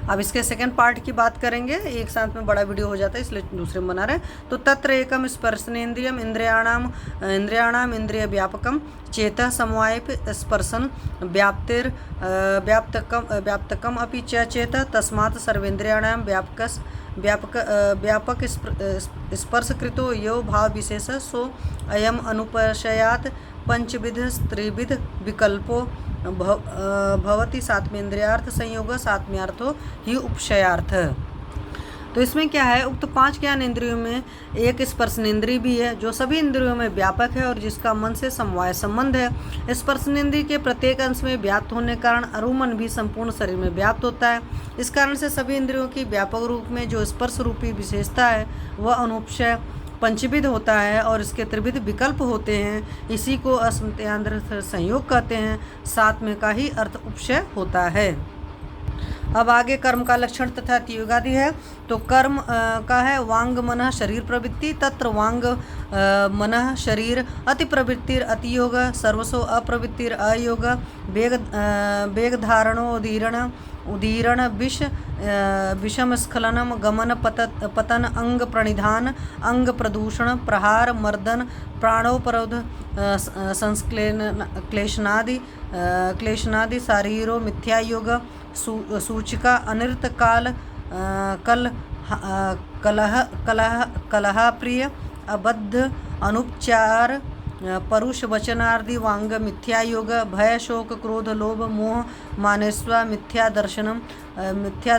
अब इसके second part की बात करेंगे, एक साथ में बड़ा वीडियो हो जाता है इसलिए दूसरे में बना रहे हैं। तो तत्र एकम स्पर्शनेन्द्रियम इंद्रियाणाम इंद्रिय व्यापकम चेतः समवायप स्पर्शन व्याप्तकम अपि च चेतः तस्मात् सर्वेन्द्रियाणाम व्यापक स्पर्शकृतो यो भाव विशेष सो अयम अनुपशयात पंचविध त्रिविध विकल्पो भवति सात्मेन्द्रियार्थ संयोग सात्म्यार्थो ही उपशयार्थ। तो इसमें क्या है, उक्त 5 ज्ञान इंद्रियों में एक स्पर्शनेन्द्रिय भी है जो सभी इंद्रियों में व्यापक है और जिसका मन से समवाय संबंध है। स्पर्शनेन्द्रिय के प्रत्येक अंश में व्याप्त होने के कारण अरुमन भी संपूर्ण शरीर में व्याप्त होता है। इस कारण से सभी इंद्रियों की व्यापक रूप में जो स्पर्श रूपी विशेषता है वह अनुपशय पंचविध होता है और इसके त्रिविध विकल्प होते हैं। इसी को असंत्यांतर संयोग कहते हैं। साथ में का ही अर्थ उपशय होता है। अब आगे कर्म का लक्षण तथा अतियोगादि है। तो कर्म का है वांग मन शरीर प्रवृत्ति। तत्र वांग मन शरीर अति प्रवृत्तिर अतियोग सर्वसो अप्रवृत्तिर अयोग वेग धारणो उदीरण विषम स्खलनम गमन पतन अंग प्रणिधान अंग प्रदूषण प्रहार मर्दन प्राणोपरोध क्लेशनादि शारीरो मिथ्यायोग सूचिका अनिर्त काल कलह प्रिय अबद्ध अनुपचार परुष वचनार्दि वांग मिथ्यायोग भय शोक क्रोध लोभ मोह मानेस्व मिथ्या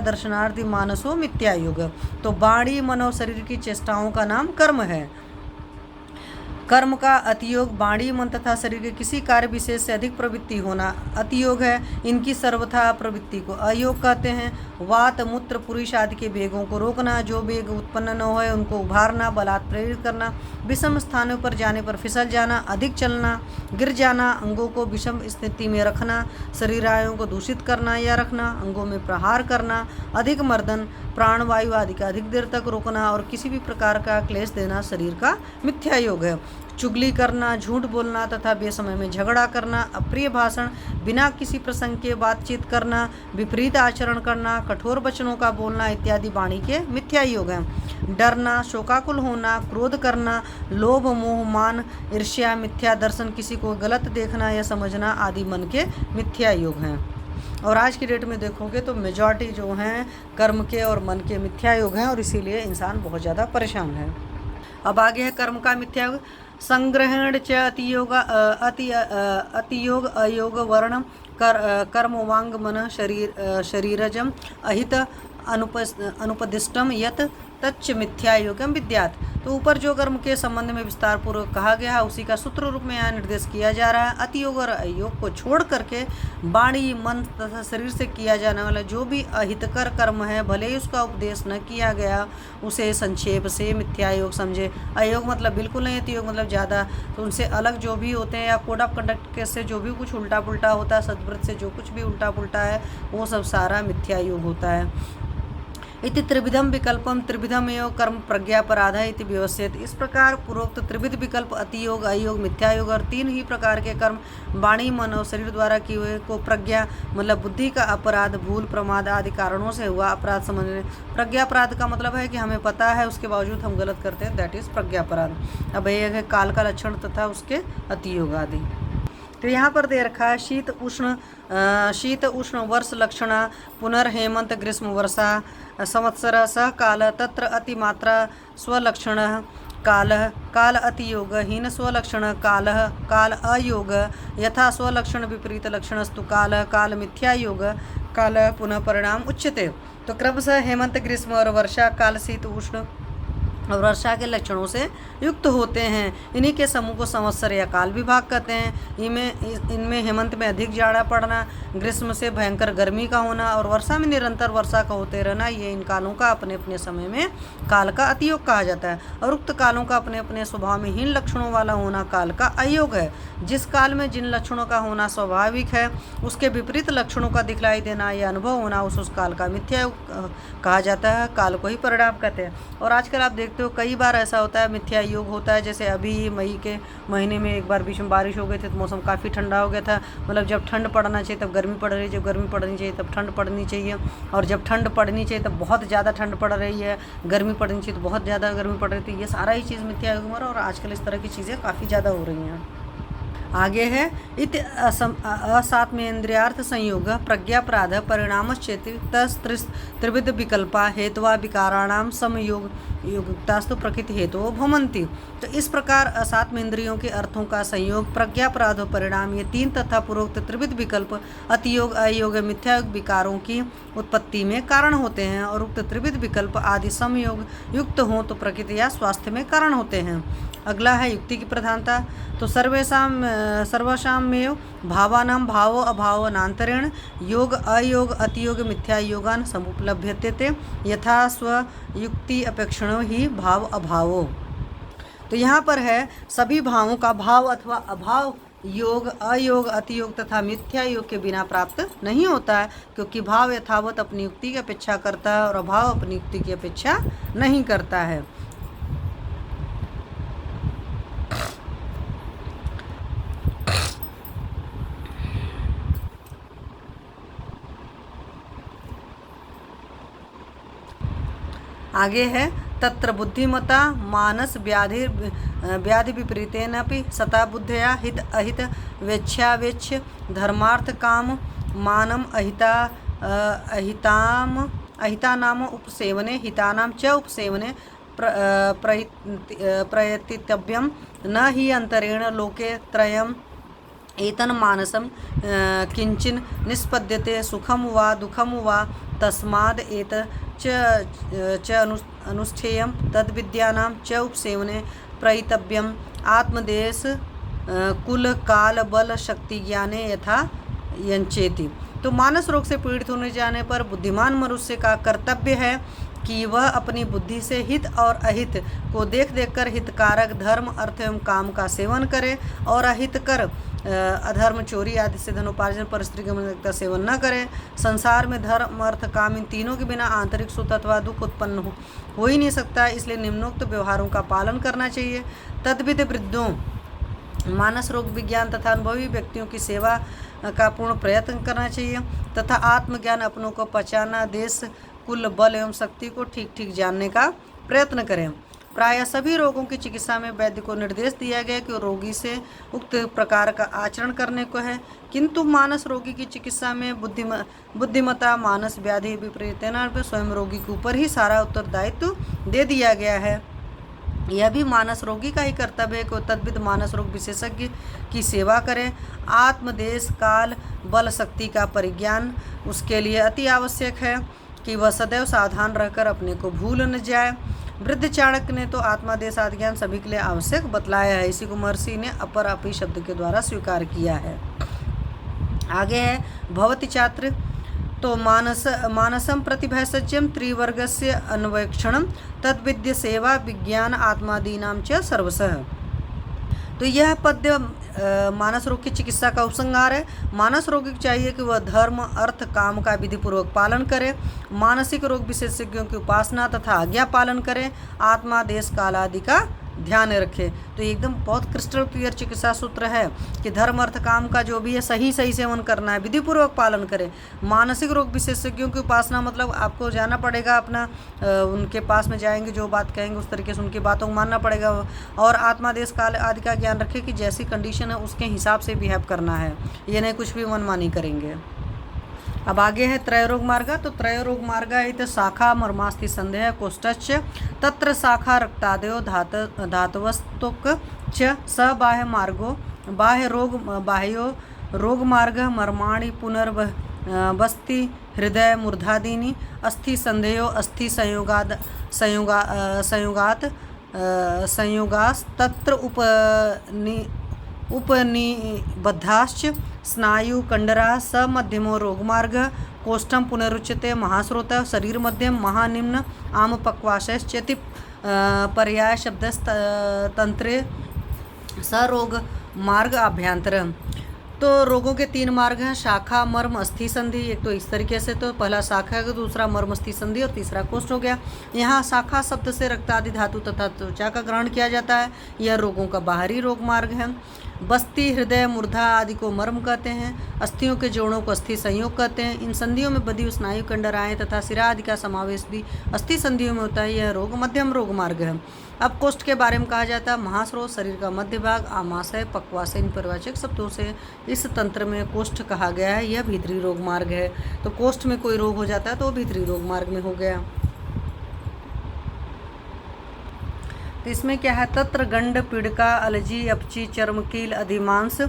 दर्शनार्दि मानसो मिथ्यायोग। तो वाणी मन और शरीर की चेष्टाओं का नाम कर्म है। कर्म का अतियोग वाणी मन तथा शरीर के किसी कार्य विशेष से अधिक प्रवृत्ति होना अतियोग है। इनकी सर्वथा प्रवृत्ति को अयोग कहते हैं। वात मूत्र पुरुष आदि के वेगों को रोकना, जो वेग उत्पन्न न हो उनको उभारना, बलात् प्रेरित करना, विषम स्थानों पर जाने पर फिसल जाना, अधिक चलना, गिर जाना, अंगों को विषम स्थिति में रखना, शरीरायों को दूषित करना या रखना, अंगों में प्रहार करना, अधिक मर्दन, प्राणवायु आदि का अधिक देर तक रोकना और किसी भी प्रकार का क्लेश देना शरीर का मिथ्या योग है। चुगली करना, झूठ बोलना तथा बेसमय में झगड़ा करना, अप्रिय भाषण, बिना किसी प्रसंग के बातचीत करना, विपरीत आचरण करना, कठोर वचनों का बोलना इत्यादि वाणी के मिथ्या योग हैं। डरना, शोकाकुल होना, क्रोध करना, लोभ मोह मान ईर्ष्या मिथ्या दर्शन, किसी को गलत देखना या समझना आदि मन के मिथ्या योग हैं। और आज की डेट में देखोगे तो मेजॉरिटी जो हैं कर्म के और मन के मिथ्या योग हैं और इसीलिए इंसान बहुत ज़्यादा परेशान है। अब आगे है कर्म का मिथ्या योग। संग्रहण च अतियोग अयोग वर्णम कर्म वांग मन शरीरजम अहित अनुपदिष्टम यत तच्च मिथ्या योगम विद्यात्। तो ऊपर जो कर्म के संबंध में विस्तार पूर्वक कहा गया है उसी का सूत्र रूप में यहाँ निर्देश किया जा रहा है। अतियोग और अयोग को छोड़ करके वाणी मन तथा शरीर से किया जाने वाला जो भी अहितकर कर्म है, भले ही उसका उपदेश न किया गया, उसे संक्षेप से मिथ्या योग समझे। अयोग मतलब बिल्कुल नहीं, अतियोग मतलब ज़्यादा। तो उनसे अलग जो भी होते हैं या कोड ऑफ कंडक्ट के से जो भी कुछ उल्टा पुल्टा होता है, सद्व्रत से जो कुछ भी उल्टा पुल्टा है, वो सब सारा मिथ्या योग होता है। इति त्रिविधम विकल्पम त्रिविधम एवं कर्म प्रज्ञापराध इति व्यवस्थित। इस प्रकार पूर्वोक्त त्रिविध विकल्प अतियोग अयोग मिथ्या योग और 3 ही प्रकार के कर्म वाणी मन और शरीर द्वारा किए हुए को प्रज्ञा मतलब बुद्धि का अपराध, भूल प्रमाद आदि कारणों से हुआ अपराध समझने। प्रज्ञापराध का मतलब है कि हमें पता है उसके बावजूद हम गलत करते हैं, दैट इज प्रज्ञापराध। अब एक है काल का लक्षण तथा उसके अतियोग आदि। तो यहाँ पर दे रखा है शीत उष्ण वर्ष लक्षण पुनर्हेमंत ग्रीष्म वर्षा संवत्सर सह काल तत्र अतिमात्रा स्वलक्षण काल अतियोग हीन स्वलक्षण काल अयोग यथा स्वलक्षण विपरीत लक्षणस्तु काल मिथ्या योग काल पुनः परिणाम उच्यते। तो क्रमशः हेमंत ग्रीष्म और वर्षा काल शीत उष्ण और वर्षा के लक्षणों से युक्त होते हैं। इन्हीं के समूह को संवत्सर या काल विभाग कहते हैं। इनमें हेमंत में अधिक जाड़ा पड़ना, ग्रीष्म से भयंकर गर्मी का होना और वर्षा में निरंतर वर्षा का होते रहना, ये इन कालों का अपने अपने समय में काल का अतियोग कहा जाता है। और उक्त कालों का अपने अपने स्वभाव में हीन लक्षणों वाला होना काल का अयोग है। जिस काल में जिन लक्षणों का होना स्वाभाविक है उसके विपरीत लक्षणों का दिखलाई देना या अनुभव होना उस काल का मिथ्या योग कहा जाता है। काल को ही परिणाम कहते हैं। और आजकल आप देखते सकते हो कई बार ऐसा होता है मिथ्या योग होता है। जैसे अभी मई के महीने में एक बार बीच में बारिश हो गई थी तो मौसम काफ़ी ठंडा हो गया था। मतलब जब ठंड पड़ना चाहिए तब गर्मी पड़ रही है, जब गर्मी पड़नी चाहिए तब ठंड पड़नी चाहिए, और जब ठंड पड़नी चाहिए तब बहुत ज़्यादा ठंड पड़ रही है, गर्मी पड़नी चाहिए तो बहुत ज़्यादा गर्मी पड़ रही थी। ये सारा ही चीज़ मिथ्या योग में और आजकल इस तरह की चीज़ें काफ़ी ज़्यादा हो रही हैं। आगे है इत असात्मेन्द्रियार्थ संयोग प्रज्ञापराध परिणामश्चेति त्रिविध विकल्पा हेतवा विकाराणाम समयोग युक्तास्तु प्रकृति हेतु भवन्ति। तो इस प्रकार असात्मेन्द्रियों के अर्थों का संयोग प्रज्ञापराध परिणाम ये तीन तथा पूर्वोक्त त्रिविध विकल्प अतियोग अयोग मिथ्यायोग विकारों की उत्पत्ति में कारण होते हैं, और उक्त त्रिविध विकल्प आदि समयोग युक्त हों तो प्रकृति या स्वास्थ्य में कारण होते हैं। अगला है युक्ति की प्रधानता। तो सर्वसाम्येव भावानां भावो अभावनांतरेण योग अयोग अतियोग मिथ्या योगान समुपलभ्यते यथा स्वयुक्ति अपेक्षणो ही भाव अभावो। तो यहाँ पर है सभी भावों का भाव अथवा अभाव योग अयोग अतियोग तथा मिथ्या योग के बिना प्राप्त नहीं होता है, क्योंकि भाव यथावत अपनी युक्ति की अपेक्षा करता है और अभाव अपनी युक्ति की अपेक्षा नहीं करता है। आगे है तत्र बुद्धिमता मानस व्याधि विपरीतेनापि सता बुद्धया हित अहित वेच्छावेच्छ धर्मार्थ काम मानम अहितानाम उपसेवने हितानाम च उपसेवने प्रयतितव्यम न हि अंतरेण लोके त्रयम् एतन मानसम किंचिन निष्पद्यते सुखम वा दुखम वा तस्माद् एत च अनुष्ठेयं तद्विद्यानां च उपसेवने प्रयितव्यम् आत्मदेश कुल काल बल शक्ति ज्ञाने यथा यंचेति। तो मानस रोग से पीड़ित होने जाने पर बुद्धिमान मनुष्य का कर्तव्य है कि वह अपनी बुद्धि से हित और अहित को देख देखकर हितकारक धर्म अर्थ एवं काम का सेवन करे, और अहित कर अधर्म चोरी आदि से धनोपार्जन पर स्त्री का सेवन न करे। संसार में धर्म अर्थ काम इन तीनों के बिना आंतरिक सुख अथवा दुख उत्पन्न हो ही नहीं सकता, इसलिए निम्नोक्त व्यवहारों का पालन करना चाहिए। तद्विध वृद्धों मानस रोग विज्ञान तथा अनुभवी व्यक्तियों की सेवा का पूर्ण प्रयत्न करना चाहिए तथा आत्मज्ञान अपनों को पहचानना देश कुल बल एवं शक्ति को ठीक ठीक जानने का प्रयत्न करें। प्रायः सभी रोगों की चिकित्सा में वैद्य को निर्देश दिया गया कि रोगी से उक्त प्रकार का आचरण करने को है, किंतु मानस रोगी की चिकित्सा में बुद्धिमता मानस व्याधि विपरीतना पर स्वयं रोगी के ऊपर ही सारा उत्तरदायित्व दे दिया गया है। यह भी मानस रोगी का ही कर्तव्य है कि तद्विध मानस रोग विशेषज्ञ की सेवा करें। आत्मदेश काल बल शक्ति का परिज्ञान उसके लिए अति आवश्यक है कि वह सदैव सावधान रहकर अपने को भूल न जाए। वृद्ध चाणक्य ने तो आत्मादेश आदि ज्ञान सभी के लिए आवश्यक बतलाया है, इसी को महर्षि ने अपर अपी शब्द के द्वारा स्वीकार किया है। आगे है भवति छात्र। तो मानसम प्रतिभैसज्यम त्रिवर्गस्य अन्वेक्षणम तद्विद्य सेवा विज्ञान आत्मादीनाम च सर्वसः। तो यह पद्य मानस रोग की चिकित्सा का उपसंहार है। मानस रोगी को चाहिए कि वह धर्म अर्थ काम का विधिपूर्वक पालन करे, मानसिक रोग विशेषज्ञों की उपासना तथा आज्ञा पालन करे, आत्मा देश काल आदि का ध्यान रखे। तो एकदम बहुत क्रिस्टल क्लियर चिकित्सा सूत्र है कि धर्म अर्थ काम का जो भी है सही सेवन करना है, विधिपूर्वक पालन करें। मानसिक रोग विशेषज्ञों की उपासना मतलब आपको जाना पड़ेगा, अपना उनके पास में जाएंगे, जो बात कहेंगे उस तरीके से उनकी बातों को मानना पड़ेगा, और आत्मादेश काल आदि का ज्ञान रखें कि जैसी कंडीशन है उसके हिसाब से बिहेव करना है, ये नहीं कुछ भी मनमानी करेंगे। अब आगे है त्रयरोग मार्ग। तो त्रयरोग मार्ग इत शाखा मर्मास्ति संदेह कोष्ठश्च तत्र शाखा रक्तादयो धातवस्तुक च स बाह्य मार्गो बाह्यो रोग मार्ग मर्माणि पुनर्वस्ति हृदय मूर्धादीनि अस्थि संदेहो अस्थि संयोगास्तत्र उपनिबद्धाश्च स्नायु कंडरा स मध्यमो रोगमार्ग कोष्ठम पुनरुच्यते महास्रोत शरीर मध्यम महानिम्न आम पक्वाशयश्चेति पर्याय शब्दस्तंत्रे स रोग मार्ग आभ्यंतर। तो रोगों के 3 मार्ग हैं, शाखा, मर्म, अस्थि, संधि। एक तो इस तरीके से, तो पहला शाखा है, दूसरा मर्म, अस्थि, संधि और तीसरा कोष्ठ हो गया। यहाँ शाखा शब्द से रक्त आदि धातु तथा त्वचा का ग्रहण किया जाता है। यह रोगों का बाहरी रोग मार्ग है। बस्ती, हृदय, मूर्धा आदि को मर्म कहते हैं। अस्थियों के जोड़ों को अस्थि संयोग कहते हैं। इन संधियों में बदी स्नायु कंडराएं तथा सिरा आदि का समावेश भी अस्थि संधियों में होता है। यह रोग मध्यम रोग मार्ग है। अब कोष्ठ के बारे में कहा जाता है, महास्रोत, शरीर का मध्य भाग, आमाशय, पक्वाशय, इन परिवाचक शब्दों से इस तंत्र में कोष्ठ कहा गया है। यह भीतरी रोग मार्ग है। तो कोष्ठ में कोई रोग हो जाता है तो वो भीतरी रोग मार्ग में हो गया। तो इसमें क्या है, तत्र गंड, पीड़का, अलजी, अपची, चर्मकील, अधिमांस,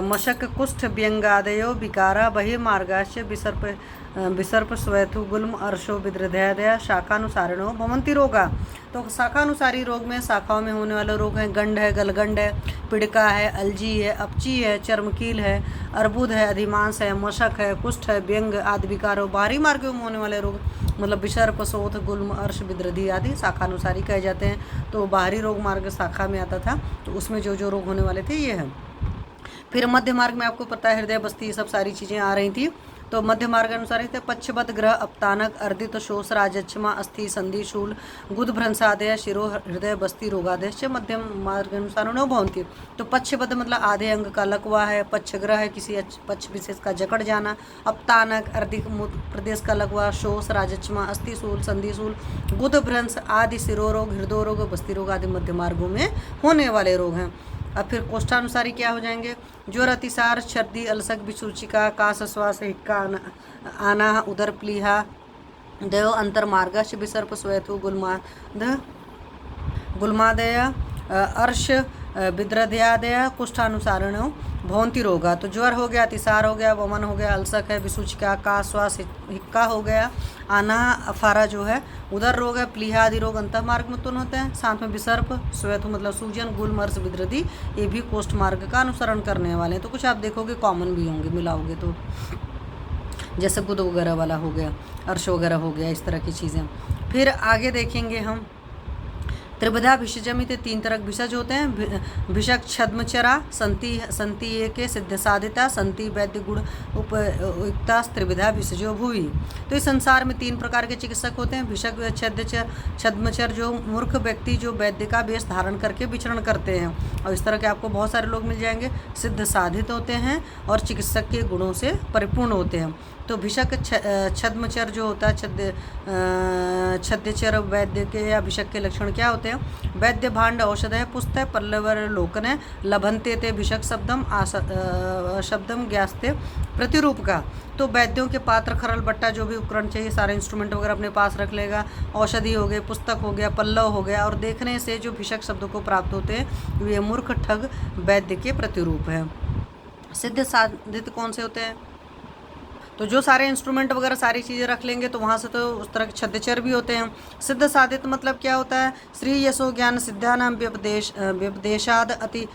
मशक, कुष्ठ, व्यंगादयो विकारा, बहिर्मार्गाश्च विसर्प, स्वैथु, गुल्म, अर्शो, विद्रधयादय, शाखानुसारिणो भवन्ति रोगा। तो शाखानुसारी रोग में शाखाओं में होने वाले रोग हैं, गंड है, गलगंड है, पिड़का है, अलजी है, अपची है, चर्मकील है, अर्बुद है, अधिमांस है, मशक है, कुष्ठ है, व्यंग आदि विकार हो। बाहरी मार्गों में होने वाले रोग मतलब विसर्प, शोथ, गुल्म, अर्श, विद्रधि आदि शाखानुसारी कहे जाते हैं। तो बाहरी रोग मार्ग शाखा में आता था, तो उसमें जो जो रोग होने वाले थे ये है। फिर मध्य मार्ग में आपको पता है हृदय, बस्ती, ये सब सारी चीज़ें आ रही थी। तो मध्य मार्ग अनुसार थे पच्छबद, ग्रह, अपतानक, अर्दित, शोष, राजच्छमा, अस्थि, संधि, शूल, गुद, भ्रंशादय, शिरो, हृदय, बस्ती, रोगादय मध्यम मार्ग अनुसार न भवन्ति। तो पच्छबद मतलब आधे अंग का लकवा है, पच्छग्रह है किसी पक्ष विशेष का जकड़ जाना, अपतानक अर्धिक प्रदेश का लकवा, शोष, राजच्छमा, अस्थि शूल, संधि शूल, गुद, भ्रंश आदि शिरोरोग, हृदय रोग, बस्ती रोग आदि मध्य मार्गों में होने वाले रोग हैं। अब फिर कोष्ठानुसारी क्या हो जाएंगे, ज्वर, अतिसार, सर्दी, अलसक, विसूचिका, काश, श्वास, हिक्का आना, उदर प्लीहा, देव, अंतर्मार्गश, विसर्प, स्वैथु, गुल्मादय, अर्श, विद्रध्यादय कुष्ठानुसारण भवंती रोगा। तो ज्वर हो गया, अतिसार हो गया, वमन हो गया, अलसक है, विसूचिका, का, श्वास, हिक्का हो गया, आना, अफारा जो है, उदर रोग है, प्लीहा आदि रोग अंतःमार्ग में उत्पन्न होते हैं। साथ में विसर्प, श्वेत मतलब सूजन, गुल्म, अर्श, विद्रधि ये भी कोष्ठ मार्ग का अनुसरण करने वाले हैं। तो कुछ आप देखोगे कॉमन भी होंगे, मिलाओगे तो, जैसे गुद वगैरह वाला हो गया, अर्श वगैरह हो गया, इस तरह की चीज़ें। फिर आगे देखेंगे हम त्रिविधा भिषजमित, 3 तरह भिषज होते हैं, भिषक, छद्मचरा, संति के सिद्ध साधिता, संति वैद्य गुण उपयुक्ता, त्रिविधा भिषजो भुवि। तो इस संसार में 3 प्रकार के चिकित्सक होते हैं, भिषक, छद्मचर जो मूर्ख व्यक्ति जो वैद्य का वेश धारण करके विचरण करते हैं, और इस तरह के आपको बहुत सारे लोग मिल जाएंगे। सिद्ध साधित होते हैं और चिकित्सक के गुणों से परिपूर्ण होते हैं। तो भिषक, छद्मचर जो होता है, छद्यचर वैद्य के या भिषक के लक्षण क्या होते हैं, वैद्य भांड औषध है, पुस्त है, पल्लवलोकन है, लभंते ते भिषक शब्दम शब्दम ज्ञास्ते प्रतिरूप का। तो वैद्यों के पात्र, खरल, बट्टा जो भी उपकरण चाहिए सारे इंस्ट्रूमेंट वगैरह अपने पास रख लेगा। औषधि हो गए, पुस्तक हो गया, पल्लव हो गया, और देखने से जो भिषक शब्द को प्राप्त होते हैं वे मूर्ख ठग वैद्य के प्रतिरूप है। सिद्ध साधित कौन से होते हैं, तो जो सारे इंस्ट्रूमेंट वगैरह सारी चीज़ें रख लेंगे तो वहाँ से तो उस तरह के छद्यचर भी होते हैं। सिद्ध साधित मतलब क्या होता है, श्री यशो ज्ञान सिद्धानाम व्यपदेशाद अति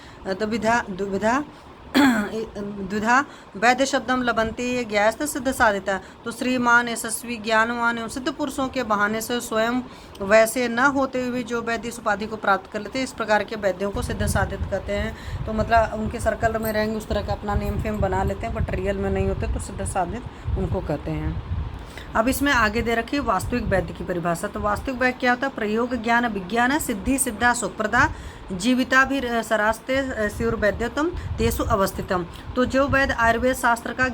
द्विधा वैद्य शब्दम लबंती ये ज्ञास्त सिद्ध साधिता। तो श्रीमान, यशस्वी, ज्ञानवान एवं सिद्ध पुरुषों के बहाने से स्वयं वैसे न होते हुए जो वैद्य इस उपाधि को प्राप्त कर लेते हैं, इस प्रकार के वैद्यों को सिद्ध साधित कहते हैं। तो मतलब उनके सर्कल में रहेंगे उस तरह का अपना नेम फेम बना लेते हैं, बट रियल में नहीं होते, तो सिद्ध साधित उनको कहते हैं। अब इसमें आगे दे रखी है वास्तविक वैद्य की परिभाषा। तो वास्तविक वैद्य क्या होता है, प्रयोग ज्ञान विज्ञान सिद्धि सिद्धा सुप्रदा जीविता भी सरास्ते शिवर वैद्यतम तेसु अवस्थितम। तो जो वैद्य आयुर्वेद शास्त्र का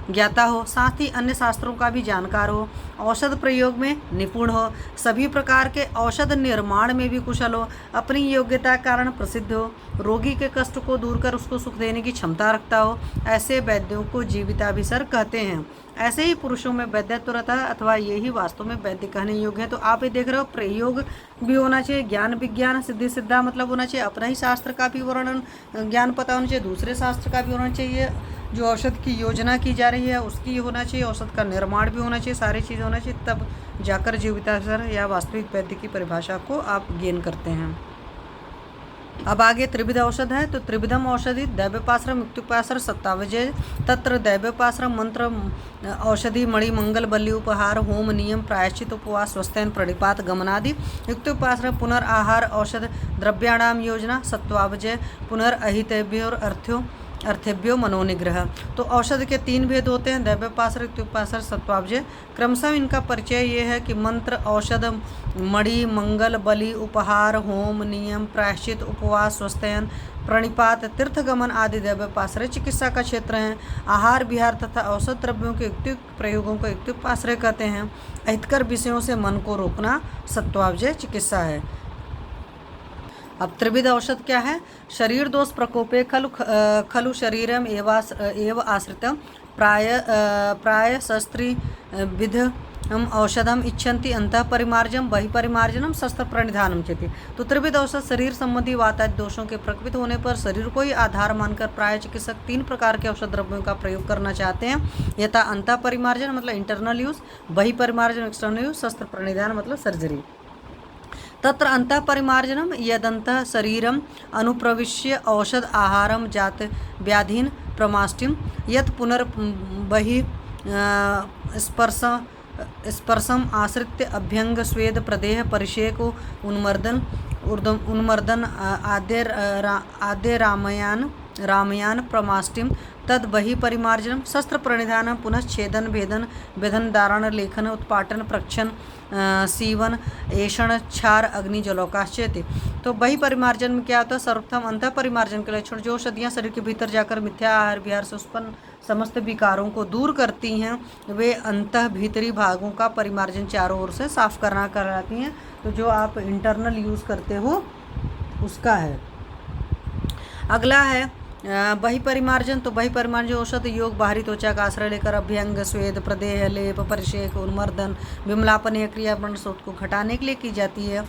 ज्ञाता हो, साथ ही अन्य शास्त्रों का भी जानकार हो, औषध प्रयोग में निपुण हो, सभी प्रकार के औषध निर्माण में भी कुशल हो, अपनी योग्यता के कारण प्रसिद्ध हो, रोगी के कष्ट को दूर कर उसको सुख देने की क्षमता रखता हो, ऐसे वैद्यों को जीविताभिसर कहते हैं। ऐसे ही पुरुषों में वैद्यत्व रहता है, अथवा यही वास्तव में वैद्य कहने योग्य है। तो आप ये देख रहे हो, प्रयोग भी होना चाहिए, ज्ञान विज्ञान सिद्धि सिद्धा मतलब होना चाहिए, अपना ही शास्त्र का भी वर्णन ज्ञान पता होना चाहिए, दूसरे शास्त्र का भी होना चाहिए, जो औषध की योजना की जा रही है उसकी होना चाहिए, औषध का निर्माण भी होना चाहिए, सारी चीज़ होना चाहिए, तब जाकर जीवितासर या वास्तविक वैद्य की परिभाषा को आप गेन करते हैं। अब आगे त्रिविध औषध है। तो त्रिविधम औषधि दैव्योपाश्रम मुक्त्युपाश्रम सत्तावजय तत्र दैव्योपाश्रम मंत्र औषधि मणि मंगल बलि उपहार होम नियम प्रायश्चित उपवास स्वस्थैन प्रणिपात गमनादि युक्तोपाश्रम पुनर्आहार औषध द्रव्याणाम योजना सत्वावजय पुनर्अहितभ्योर अर्थ्यो अर्थेभ्यो मनोनिग्रह। तो औषध के 3 भेद होते हैं, दैव्यपाश्रय, इत्युपाश्रय, सत्वाब्जय। क्रमशः इनका परिचय ये है कि मंत्र, औषध, मणि, मंगल, बलि, उपहार, होम, नियम, प्रायश्चित, उपवास, स्वस्थयन, प्रणिपात, तीर्थगमन आदि दैव्यपाश्रय चिकित्सा का क्षेत्र हैं। आहार विहार तथा औषध द्रव्यों के युक्तियुक्त प्रयोगों को इत्युपाश्रय कहते हैं। अहितकर विषयों से मन को रोकना सत्वाब्जय चिकित्सा है। अब त्रिविध औषध क्या है? शरीर दोष प्रकोपे खलु शरीरम एव आश्रितम प्राय शस्त्री विध औषधम इच्छन्ति अंतः परिमार्जन बहि परिमार्जनम शस्त्र प्रणिधानम चेति। तो त्रिविध औषध शरीर संबंधी वातायत दोषों के प्रकटित होने पर शरीर को ही आधार मानकर प्राय चिकित्सक 3 प्रकार के औषध द्रव्यों का प्रयोग करना चाहते हैं। यथा अंतः परिमार्जन मतलब इंटरनल यूज, बहि परिमार्जन एक्सटर्नल यूज, शस्त्र प्रणिधान मतलब सर्जरी। तत्र अंतः परिमार्जनम यदंतः शरीरम अनुप्रविश्य औषध आहारम जात व्याधीन प्रमाष्टिम यत् पुनर्बहि स्पर्शम आश्रित्य अभ्यंग स्वेद प्रदेह परिषेक उन्मर्दन आद्य रामयान प्रमाष्टिम तद बहि परिमार्जनम शस्त्र प्रणिधान पुनः छेदन भेदन दारण लेखन उत्पाटन प्रक्षण सीवन ऐषण क्षार अग्नि जलोकाश्चेति। तो बहि परिमार्जन में क्या होता है? सर्वप्रथम अंतः परिमार्जन के लक्षण, जो औषधियाँ शरीर के भीतर जाकर मिथ्या आहार विहार से उत्पन्न समस्त विकारों को दूर करती हैं, वे अंतः भीतरी भागों का परिमार्जन चारों ओर से साफ करना कराती हैं। तो जो आप इंटरनल यूज़ करते हो उसका है। अगला है बहि परिमार्जन। तो बहि परिमार्जन औषध योग बाहरी त्वचा का आश्रय लेकर अभ्यंग स्वेद प्रदेह लेप परिषेक उन्मर्दन विमलापन यह क्रिया व्रण शोथ को घटाने के लिए की जाती है।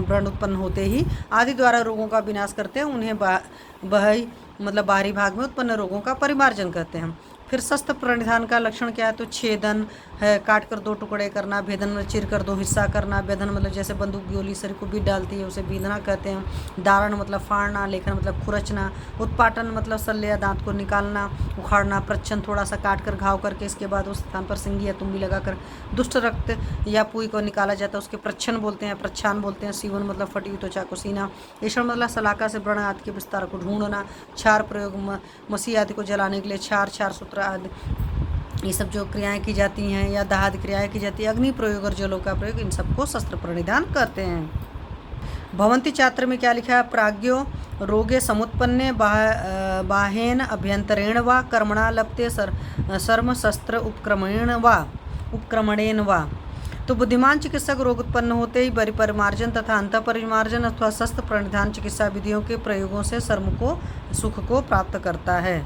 व्रण उत्पन्न होते ही आदि द्वारा रोगों का विनाश करते हैं, उन्हें बहि मतलब बाहरी भाग में उत्पन्न रोगों का परिमार्जन कहते हैं। फिर शस्त्र प्रणिधान का लक्षण क्या है? तो छेदन है, काट कर 2 टुकड़े करना, भेदन मतलब चीर कर 2 हिस्सा करना, भेदन मतलब जैसे बंदूक गोली शरीर को बीत डालती है उसे बीधना कहते हैं। दारण मतलब फाड़ना, लेखन मतलब खुरचना, उत्पाटन मतलब सल्ले या दांत को निकालना, उखाड़ना, प्रच्छन थोड़ा सा काट कर घाव करके इसके बाद उस स्थान पर सिंगी या तुम्बी लगाकर दुष्ट रक्त या पुई को निकाला जाता है, उसके प्रच्छन बोलते हैं, प्रच्छान बोलते हैं। सीवन मतलब फटी हुई त्वचा को सीना, ऐषण मतलब सलाका से व्रण आदि के विस्तार को ढूंढना, क्षार प्रयोग मसीह आदि को जलाने के लिए क्षार सूत्र आदि ये सब जो क्रियाएं की जाती हैं या दाह आदि क्रियाएं की जाती है, अग्नि प्रयोग और जलों का प्रयोग, इन सबको शस्त्र प्रणिधान कहते हैं। भवंती चात्र में क्या लिखा है? प्राज्ञो रोगे समुत्पन्ने बाहेन अभ्यंतरेण वा कर्मणा लप्ते सर्म शस्त्र उपक्रमणेन वा। तो बुद्धिमान चिकित्सक रोग उत्पन्न होते ही बरि परिमार्जन तथा अंतः परिमार्जन अथवा शस्त्र प्रणिधान चिकित्सा विधियों के प्रयोगों से सर्म को सुख को प्राप्त करता है।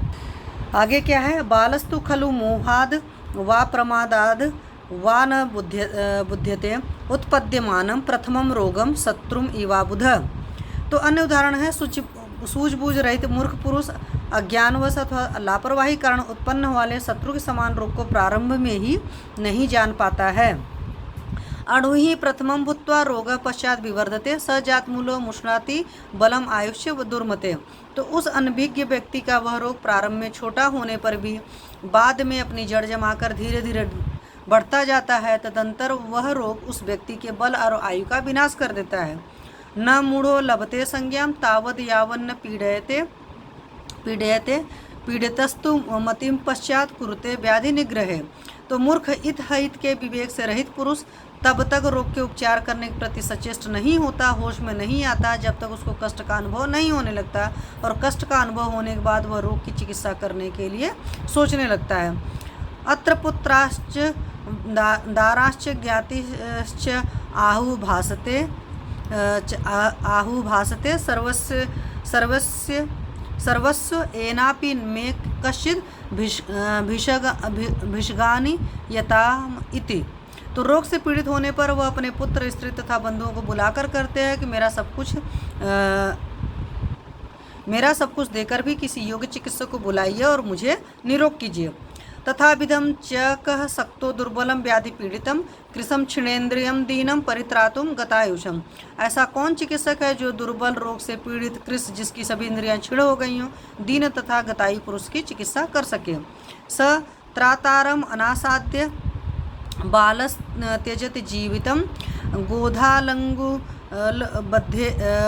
आगे क्या है? बालस्तु खलु मोहाद वा प्रमादाद वा न बुध्यते उत्पद्यमानम प्रथमम रोगम शत्रुम इवा बुध। तो अन्य उदाहरण है सूझबूझ रहित मूर्ख पुरुष अज्ञानवश अथवा लापरवाही कारण उत्पन्न वाले शत्रु के समान रोग को प्रारंभ में ही नहीं जान पाता है। अणुहि प्रथमं भूत्वा रोगः पश्चात विवर्धते स जातमूलो मुष्णाति बलम आयुष्य व दुर्मते। तो उस अनभिज्ञ व्यक्ति का वह रोग प्रारंभ में छोटा होने पर भी बाद में अपनी जड़ जमाकर धीरे धीरे बढ़ता जाता है। तदंतर वह रोग उस व्यक्ति के बल और आयु का विनाश कर देता है। न मूढ़ो लभते संज्ञाम तावद यावन्न पीड़यते पीड़ितस्तु मतिम पश्चात कुरुते व्याधि निग्रहे। तो मूर्ख इत हित के विवेक से रहित पुरुष तब तक रोग के उपचार करने के प्रति सचेष्ट नहीं होता, होश में नहीं आता, जब तक उसको कष्ट का अनुभव नहीं होने लगता, और कष्ट का अनुभव होने के बाद वह रोग की चिकित्सा करने के लिए सोचने लगता है। अत्र पुत्राश्च दाराश्च ज्ञातिश्च आहु भासते सर्वस्व एनापि मे कश्चित् भिषगानि यताम इति। तो रोग से पीड़ित होने पर वह अपने पुत्र स्त्री तथा बंधुओं को बुलाकर करते हैं कि मेरा सब कुछ देकर भी किसी योग्य चिकित्सक को बुलाइए और मुझे निरोग कीजिए। तथा विधम च कह सक्तो दुर्बलम व्याधि पीड़ितम कृशम क्षीणेन्द्रियम दीनम परित्रातुम गतायुषम। ऐसा कौन चिकित्सक है जो दुर्बल रोग से पीड़ित कृश जिसकी सभी इंद्रियां क्षीण हो गई हों, दीन तथा गतायु पुरुष की चिकित्सा कर सके। स त्रातारम अनासाद्य बालस त्यजति जीवितम गोधालंगु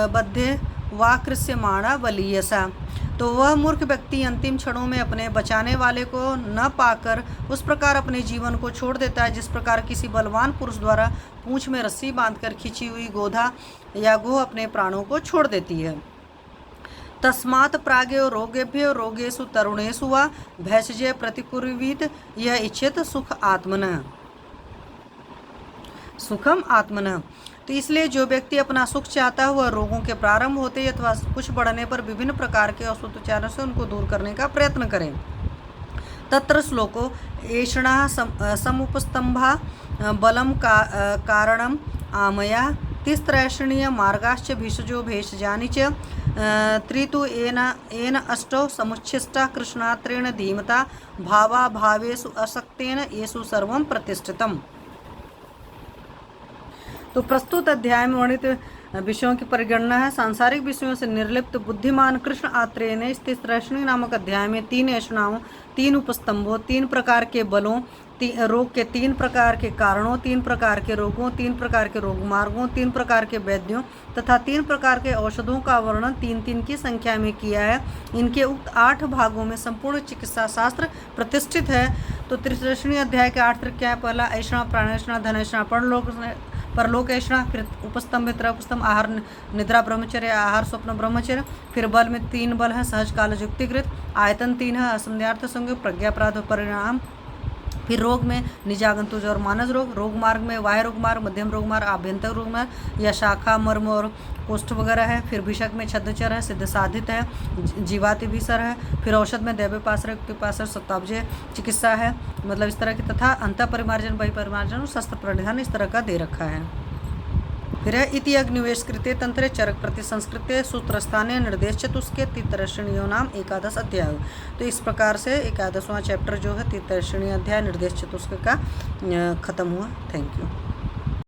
बद्धे वा कृष्यमाणा बलीयसा। तो वह मूर्ख व्यक्ति अंतिम क्षणों में अपने बचाने वाले को न पाकर उस प्रकार अपने जीवन को छोड़ देता है जिस प्रकार किसी बलवान पुरुष द्वारा पूंछ में रस्सी बांधकर खींची हुई गोधा या गो अपने प्राणों को छोड़ देती है। तस्मात् प्राग्यो रोगेभ्यो रोगेषु तरुणेषु वा भैषजे प्रतिकुर्वीत यह इच्छित सुखम आत्मन। तो इसलिए जो व्यक्ति अपना सुख चाहता है वह रोगों के प्रारंभ होते अथवा कुछ बढ़ने पर विभिन्न प्रकार के औषधोपचारों से उनको दूर करने का प्रयत्न करें। तत्र श्लोको एषणः समुपस्तंभा बलम कारणम आमया तिस्त्रैषणीय मार्गाश्च भिषजो भेषजानि च त्रितु एन अष्टौ समुच्छिष्टा कृष्णात्रेण धीमता भावा भावेषु असक्तेन येषु सर्वं प्रतिष्ठितम्। तो प्रस्तुत अध्याय में वर्णित विषयों की परिगणना है। सांसारिक विषयों से निर्लिप्त बुद्धिमान कृष्ण आत्रेय ने इस तिस्त्रैषणी नामक अध्याय में 3 ऐषणाओं, 3 उपस्तंभों, 3 प्रकार के बलों, रोग के 3 प्रकार के कारणों, 3 प्रकार के रोगों, 3 प्रकार के रोग मार्गों, 3 प्रकार के वैद्यों तथा 3 प्रकार के औषधों का वर्णन 3-3 की संख्या में किया है। इनके उक्त 8 भागों में संपूर्ण चिकित्सा शास्त्र प्रतिष्ठित है। तो तिस्त्रैषणी अध्याय के 8 तर्क क्या है? पहला ऐषणा, प्राणैषणा, धनैषणा, परलोक ऐषणा, फिर उपस्तंभ, उपस्तंभ, आहार निद्रा ब्रह्मचर्य, आहार स्वप्न ब्रह्मचर्य। फिर बल में 3 बल है, सहज काल युक्तिकृत, आयतन 3 है, असंध्यार्थ संयोग, प्रज्ञा प्रारब्ध परिणाम। फिर रोग में निजागंतुज और मानस रोग, रोग मार्ग में बाह्य रोग मार्ग, मध्यम रोग मार्ग, आभ्यंतर रोग मार्ग या शाखा मर्म और कोष्ठ वगैरह है। फिर भिषक में छद्मचर है, सिद्ध साधित है, जीवाति भीसर है। फिर औषध में दैव्यपासर, युक्तिपासर, सत्ताब्जय चिकित्सा है, मतलब इस तरह की, तथा अंत परिमार्जन, बहिपरिमार्जन और शस्त्र परिधान इस तरह का दे रखा है। फिर है इति अग्निवेश कृते तंत्रे चरक प्रति संस्कृते सूत्रस्थाने निर्देश चतुष्के तिस्त्रैषणीयो नाम 11 अध्याय। तो इस प्रकार से 11वां चैप्टर जो है तिस्त्रैषणी अध्याय निर्देश चतुष्क का खत्म हुआ। Thank you.